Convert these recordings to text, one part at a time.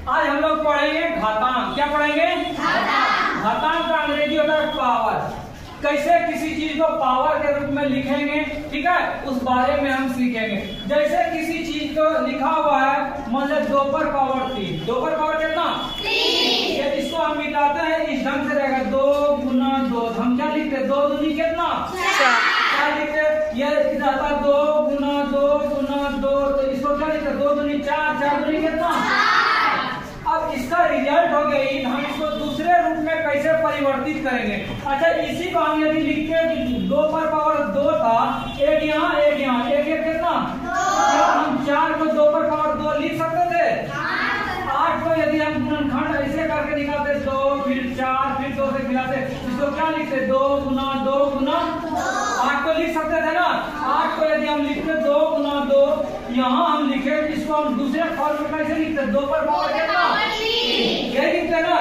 आज हम लोग पढ़ेंगे घातांक। क्या पढ़ेंगे? घातांक का अंग्रेजी होता है पावर। कैसे किसी चीज को पावर के रूप में लिखेंगे, ठीक है, उस बारे में हम सीखेंगे। जैसे किसी चीज को लिखा हुआ है, मान लो 2 पर पावर 3। 2 पर पावर कितना? 3। इसको हम मिटाते हैं, इस ढंग से रहेगा 2 गुना 2। हम क्या लिखते हैं? 2 दूनी कितना? 4। क्या लिखते हैं? ये रहता 2 गुना 2 गुना 2। तो इसको क्या लिखते हैं? 2 दूनी 4, 4 दूनी कितना? अब इसका रिजल्ट हो गई, हम इसको दूसरे रूप में कैसे परिवर्तित करेंगे? अच्छा, इसी को हम यदि लिखते हैं कि 2 पर पावर 2 था, एक यहाँ एक यहाँ, एक एक कितना? क्या हम 4 को 2 पर पावर 2 लिख सकते थे? 8 को यदि हम गुणनखंड ऐसे करके निकालते 2 फिर 4 फिर 2 से मिलाते, इसको क्या लिखते? 2 गुना 2 गुना 8 को लिख सकते थे ना। 8 को यदि हम लिखते 2 गुना 2, यहाँ हम लिखे, इसको हम दूसरे फॉर्म में कैसे लिखते? 2 पर पावर कितना? ये लिखते ना।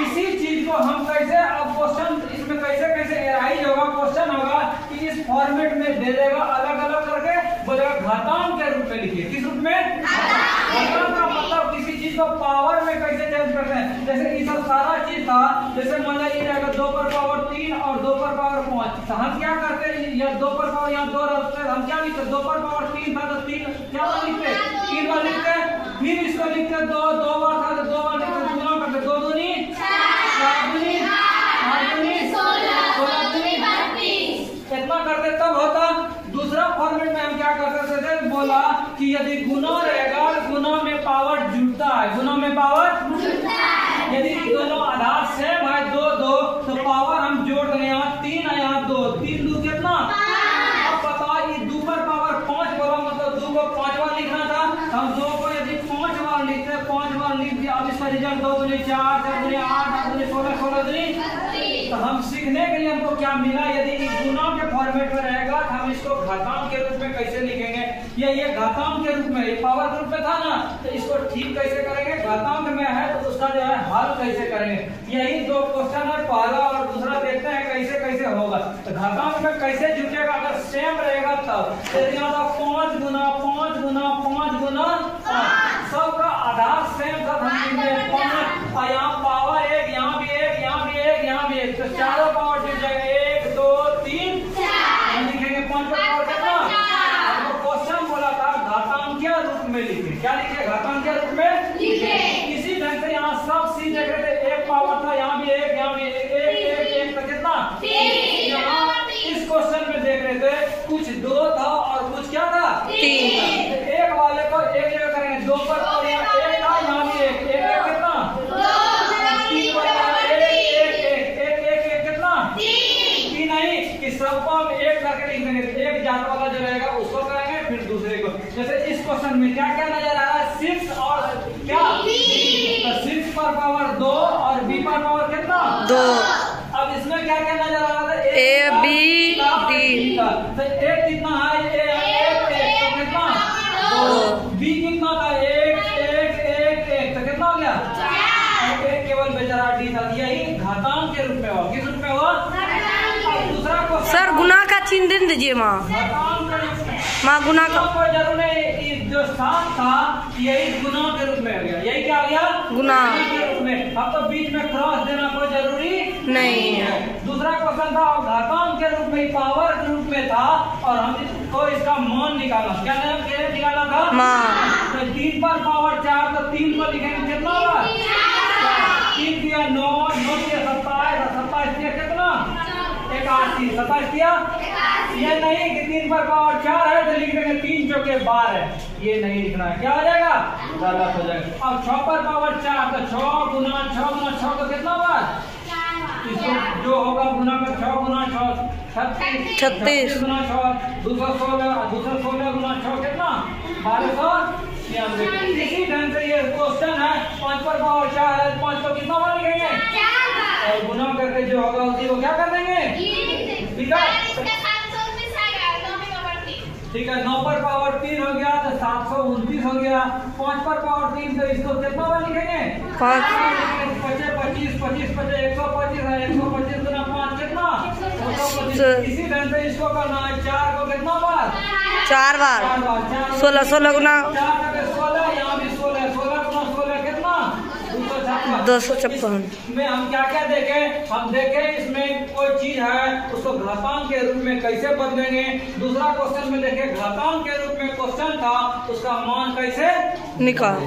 इसी चीज को हम कैसे, अब क्वेश्चन इसमें कैसे कैसे एराइज होगा, क्वेश्चन होगा कि इस फॉर्मेट में दे देगा, अलग अलग करके बोलेगा घातांक के रूप में लिखिए। किस रूप में? घातांक का मतलब किसी चीज को पावर में कैसे चेंज करते हैं। जैसे ये सब सारा चीज था, जैसे मान लीजिए रहेगा 2 पर पावर 3 और 2 पर पावर 5। तो हम क्या करते हैं, या 2 पर पावर यहाँ 2 रखते हैं, हम क्या लिखते? 2 पर पावर 3 था तो 3 क्या लिखते? 3 बार लिखते। फिर इसको लिखते 2 बार था तो 2 बार लिखते, गुना करते 2 दूनी 4 दूनी 8 दूनी 16 दूनी 32। इतना करते तब होता। दूसरा फॉर्मेट में हम क्या करते थे, बोला कि यदि गुना रहेगा, गुना में पावर जुड़ता है, गुना में पावर जुड़ता है। यदि दोनों आधार सेम है 2 2, तो पावर हम जोड़ देंगे, यहाँ 3 है यहाँ 2, 3 2 कितना? अब बताओ, ये 2 पर पावर 5 बोला, मतलब 2 को 5 बार लिखना था। हम 2 को यदि 5 बार लिखते, 5 बार लिख दिया। अब इसका रिजल्ट 2 दूनी 4, 4 दूनी 8, 8 दूनी 16, 16 दूनी। तो हम सीखने के लिए हमको क्या मिला, यदि गुना के फॉर्मेट में रहेगा तो हम इसको घातांक के रूप में कैसे लिखेंगे। ये घातांक के रूप में, ये पावर के रूप में था ना, तो इसको ठीक कैसे करेंगे? घातांक में है तो उसका जो है हल कैसे करेंगे। यही 2 क्वेश्चन है, पहला और दूसरा। देखते हैं कैसे कैसे होगा। तो घातांक में कैसे जुटेगा, अगर सेम रहेगा तब। 5 गुना 5 गुना 5 गुना 5, सबका आधार सेम था, हम यहाँ पावर 1, यहाँ भी 1, यहाँ भी 1, यहाँ भी 1, तो चारों पावर जुट जाएगा। 1 2 3 4 लिखेंगे। 5 पर पावर कितना? आपको क्वेश्चन बोला था घातांकीय रूप में लिखे। क्या लिखे? घातांकीय रूप में लिखे। इसी ढंग से यहाँ सब सी जगह पे 1 पावर था, यहाँ भी 1, यहाँ भी 1, 1 1 तो कितना? 3। यहाँ इस क्वेश्चन में देख रहे थे, कुछ 2 था और कुछ क्या था? 3। एक वाले को एक जगह करेंगे, 2 पर और यहाँ 1 था, यहाँ भी 1, 1 1 कितना? 3 पर 1 कितना? 3 नहीं, इस सबको हम 1 करके लिख देंगे। एक जात वाला जो रहेगा उसको करेंगे, फिर दूसरे को। जैसे इस क्वेश्चन में क्या क्या नजर आ रहा है? 6 और क्या? तो 6 पर पावर 2 और b पर पावर कितना? 2। अब इसमें क्या क्या नजर आ रहा है? A B D। तो A कितना है? A 1 तो कितना? 2। B कितना था? 1 1 1 1 तो कितना हो गया? 4। एक केवल बेचारा D था। यही घातांक के रूप में हुआ। किस रूप में हुआ? दूसरा क्वेश्चन सर, गुना का चिन्ह दे दीजिए माँ। माँ गुना का कोई जरूर नहीं, जो स्थान था यही गुना के रूप में हो गया। यही क्या हो गया? गुना के रूप में। अब तो बीच में क्रॉस देना कोई जरूरी नहीं है। दूसरा क्वेश्चन था घातांक के रूप में, पावर के रूप में था, और हमको इसका मान निकालना। क्या निकालना था? मान। तो 3 पर पावर 4, तो 3 को लिखेंगे कितना होगा? 3 दिया 9, 9 दिया 27, 27 दिया कितना? 81, 27 दिया। ये नहीं कि 3 पर पावर 4 है तो लिख देंगे 3 चौके 12, ये नहीं लिखना है। क्या हो जाएगा? गलत हो जाएगा। अब 6 पर पावर 4, तो 6 गुना 6 गुना 6 तो कितना बार? इसको जो होगा गुना का 6 गुना 6 36 गुना 6 216, 216 गुना 6 कितना? 1296। इसी ढंग से ये क्वेश्चन है। 5 पर पावर 4 है, 5 को कितना बार लिखेंगे? 4 और गुना करके जो होगा उसी को क्या कर देंगे? ठीक है। ठीक है। 9 पर पावर 3 हो गया तो 729 हो गया। 5 पर पावर 3, तो इसको कितना बार लिखेंगे? 5 25 25 25 125 है। 125 गुना 5 कितना? 125। इसी ढंग से इसको करना है। 4 को कितना बार? 4 बार। 16 16 गुना 4 16, यहाँ भी 16, 16 गुना 16 कितना? 256 में हम क्या क्या देखें, हम देखें इसमें कोई चीज है उसको घातांक के रूप में कैसे बदलेंगे। दूसरा क्वेश्चन में देखें घातांक के रूप में क्वेश्चन था, उसका मान कैसे निकाल